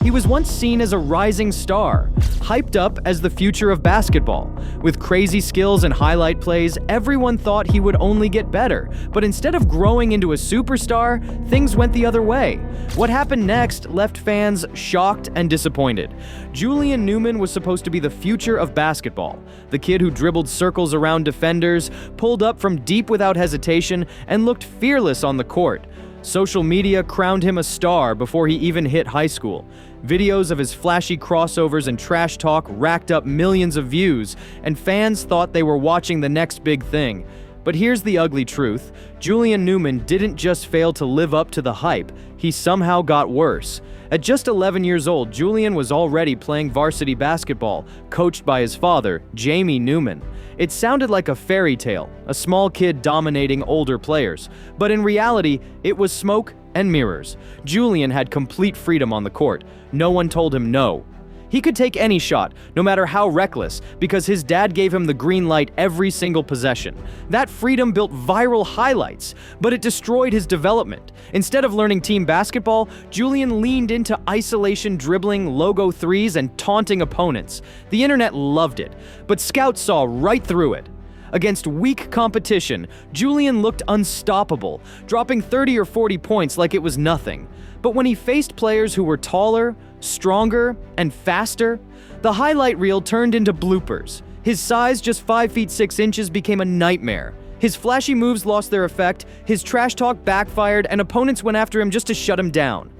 He was once seen as a rising star, hyped up as the future of basketball. With crazy skills and highlight plays, everyone thought he would only get better. But instead of growing into a superstar, things went the other way. What happened next left fans shocked and disappointed. Julian Newman was supposed to be the future of basketball. The kid who dribbled circles around defenders, pulled up from deep without hesitation, and looked fearless on the court. Social media crowned him a star before he even hit high school. Videos of his flashy crossovers and trash talk racked up millions of views, and fans thought they were watching the next big thing. But here's the ugly truth. Julian Newman didn't just fail to live up to the hype, he somehow got worse. At just 11 years old, Julian was already playing varsity basketball, coached by his father, Jamie Newman. It sounded like a fairy tale, a small kid dominating older players. But in reality, it was smoke and mirrors. Julian had complete freedom on the court. No one told him no. He could take any shot, no matter how reckless, because his dad gave him the green light every single possession. That freedom built viral highlights, but it destroyed his development. Instead of learning team basketball, Julian leaned into isolation dribbling, logo threes, and taunting opponents. The internet loved it, but scouts saw right through it. Against weak competition, Julian looked unstoppable, dropping 30 or 40 points like it was nothing. But when he faced players who were taller, stronger, and faster, the highlight reel turned into bloopers. His size, just 5 feet 6 inches, became a nightmare. His flashy moves lost their effect, his trash talk backfired, and opponents went after him just to shut him down.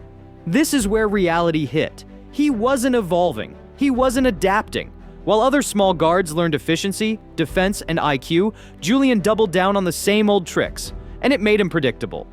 This is where reality hit. He wasn't evolving. He wasn't adapting. While other small guards learned efficiency, defense, and IQ, Julian doubled down on the same old tricks, and it made him predictable.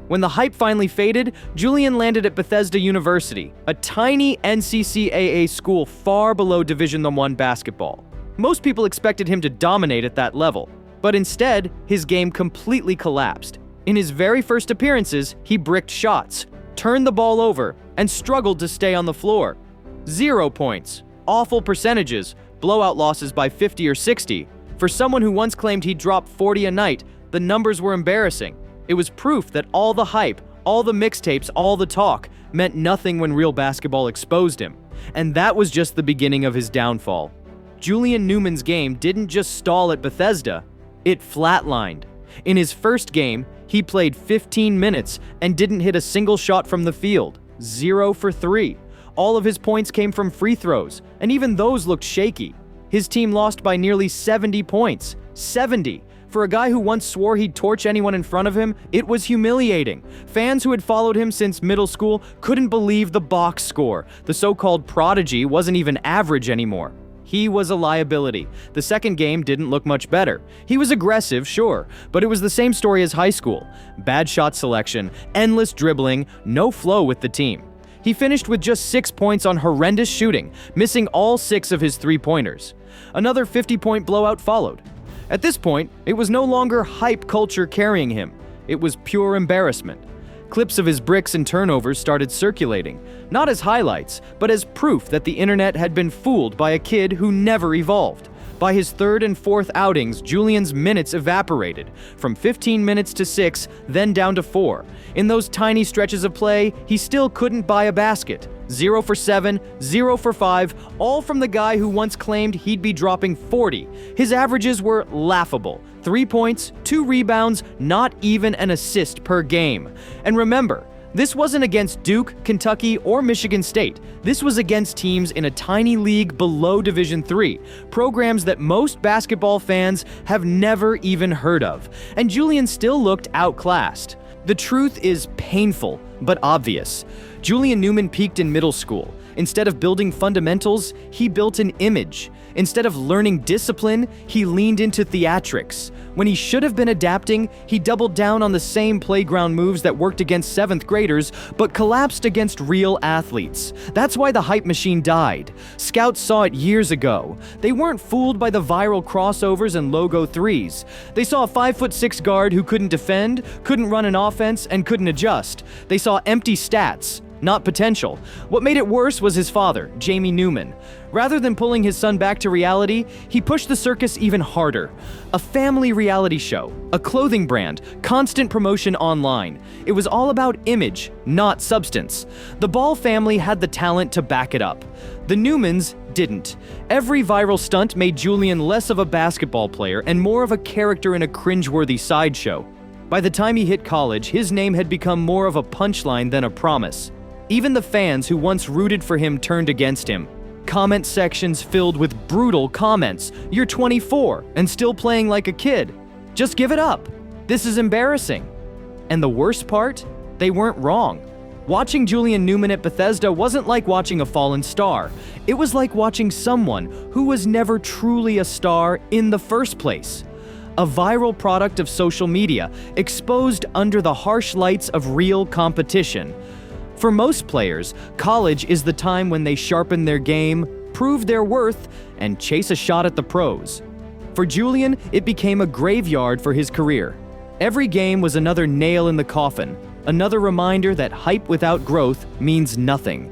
When the hype finally faded, Julian landed at Bethesda University, a tiny NCAA school far below Division I basketball. Most people expected him to dominate at that level, but instead, his game completely collapsed. In his very first appearances, he bricked shots, turned the ball over, and struggled to stay on the floor. 0 points, awful percentages, blowout losses by 50 or 60. For someone who once claimed he'd drop 40 a night, the numbers were embarrassing. It was proof that all the hype, all the mixtapes, all the talk meant nothing when real basketball exposed him. And that was just the beginning of his downfall. Julian Newman's game didn't just stall at Bethesda, it flatlined. In his first game, he played 15 minutes and didn't hit a single shot from the field, 0 for 3. All of his points came from free throws, and even those looked shaky. His team lost by nearly 70 points. 70! For a guy who once swore he'd torch anyone in front of him, it was humiliating. Fans who had followed him since middle school couldn't believe the box score. The so-called prodigy wasn't even average anymore. He was a liability. The second game didn't look much better. He was aggressive, sure, but it was the same story as high school. Bad shot selection, endless dribbling, no flow with the team. He finished with just 6 points on horrendous shooting, missing all 6 of his three-pointers. Another 50-point blowout followed. At this point, it was no longer hype culture carrying him. It was pure embarrassment. Clips of his bricks and turnovers started circulating, not as highlights, but as proof that the internet had been fooled by a kid who never evolved. By his third and fourth outings, Julian's minutes evaporated, from 15 minutes to 6, then down to 4. In those tiny stretches of play, he still couldn't buy a basket. 0 for 7, 0 for 5, all from the guy who once claimed he'd be dropping 40. His averages were laughable. 3 points, 2 rebounds, not even an assist per game. And remember, this wasn't against Duke, Kentucky, or Michigan State. This was against teams in a tiny league below Division III, programs that most basketball fans have never even heard of. And Julian still looked outclassed. The truth is painful, but obvious. Julian Newman peaked in middle school. Instead of building fundamentals, he built an image. Instead of learning discipline, he leaned into theatrics. When he should have been adapting, he doubled down on the same playground moves that worked against 7th graders, but collapsed against real athletes. That's why the hype machine died. Scouts saw it years ago. They weren't fooled by the viral crossovers and logo threes. They saw a 5'6" guard who couldn't defend, couldn't run an offense, and couldn't adjust. They saw empty stats. not potential. What made it worse was his father, Jamie Newman. Rather than pulling his son back to reality, he pushed the circus even harder. A family reality show, a clothing brand, constant promotion online. It was all about image, not substance. The Ball family had the talent to back it up. The Newmans didn't. Every viral stunt made Julian less of a basketball player and more of a character in a cringeworthy sideshow. By the time he hit college, his name had become more of a punchline than a promise. Even the fans who once rooted for him turned against him. Comment sections filled with brutal comments. "You're 24 and still playing like a kid. Just give it up. This is embarrassing." And the worst part? They weren't wrong. Watching Julian Newman at Bethesda wasn't like watching a fallen star. It was like watching someone who was never truly a star in the first place. A viral product of social media, exposed under the harsh lights of real competition. For most players, college is the time when they sharpen their game, prove their worth, and chase a shot at the pros. For Julian, it became a graveyard for his career. Every game was another nail in the coffin, another reminder that hype without growth means nothing.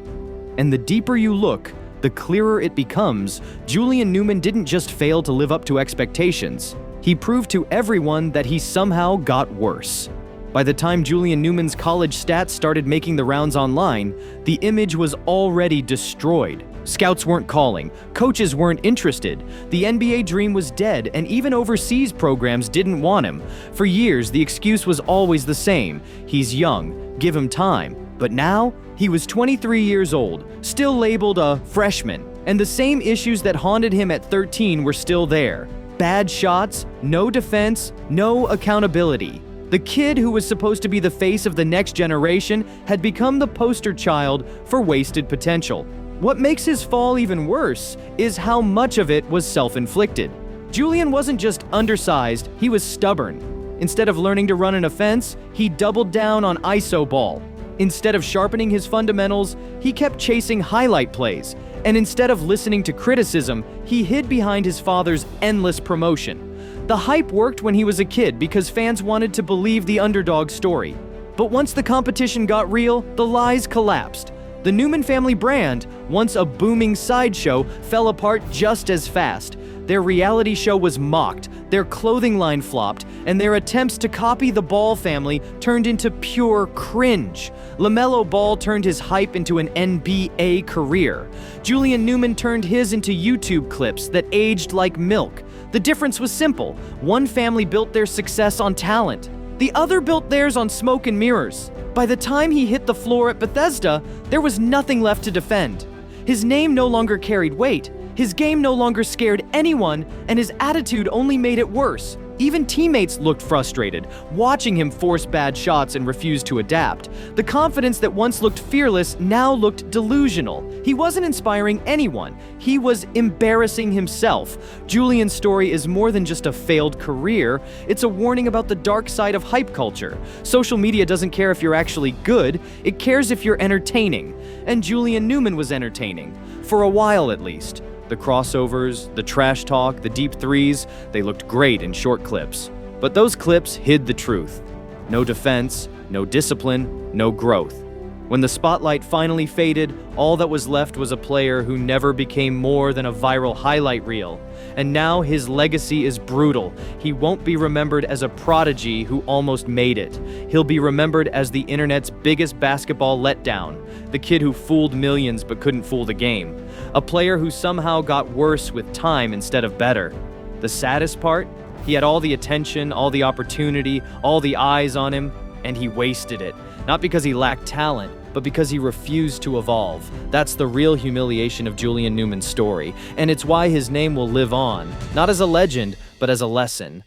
And the deeper you look, the clearer it becomes, Julian Newman didn't just fail to live up to expectations. He proved to everyone that he somehow got worse. By the time Julian Newman's college stats started making the rounds online, the image was already destroyed. Scouts weren't calling, coaches weren't interested, the NBA dream was dead, and even overseas programs didn't want him. For years, the excuse was always the same: he's young, give him time. But now, he was 23 years old, still labeled a freshman, and the same issues that haunted him at 13 were still there. Bad shots, no defense, no accountability. The kid who was supposed to be the face of the next generation had become the poster child for wasted potential. What makes his fall even worse is how much of it was self-inflicted. Julian wasn't just undersized, he was stubborn. Instead of learning to run an offense, he doubled down on ISO ball. Instead of sharpening his fundamentals, he kept chasing highlight plays. And instead of listening to criticism, he hid behind his father's endless promotion. The hype worked when he was a kid because fans wanted to believe the underdog story. But once the competition got real, the lies collapsed. The Newman family brand, once a booming sideshow, fell apart just as fast. Their reality show was mocked, their clothing line flopped, and their attempts to copy the Ball family turned into pure cringe. LaMelo Ball turned his hype into an NBA career. Julian Newman turned his into YouTube clips that aged like milk. The difference was simple. One family built their success on talent. The other built theirs on smoke and mirrors. By the time he hit the floor at Bethesda, there was nothing left to defend. His name no longer carried weight, his game no longer scared anyone, and his attitude only made it worse. Even teammates looked frustrated, watching him force bad shots and refuse to adapt. The confidence that once looked fearless now looked delusional. He wasn't inspiring anyone. He was embarrassing himself. Julian's story is more than just a failed career. It's a warning about the dark side of hype culture. Social media doesn't care if you're actually good. It cares if you're entertaining. And Julian Newman was entertaining. For a while, at least. The crossovers, the trash talk, the deep threes, they looked great in short clips. But those clips hid the truth. No defense, no discipline, no growth. When the spotlight finally faded, all that was left was a player who never became more than a viral highlight reel. And now his legacy is brutal. He won't be remembered as a prodigy who almost made it. He'll be remembered as the internet's biggest basketball letdown, the kid who fooled millions but couldn't fool the game, a player who somehow got worse with time instead of better. The saddest part? He had all the attention, all the opportunity, all the eyes on him, and he wasted it. Not because he lacked talent, but because he refused to evolve. That's the real humiliation of Julian Newman's story, and it's why his name will live on, not as a legend, but as a lesson.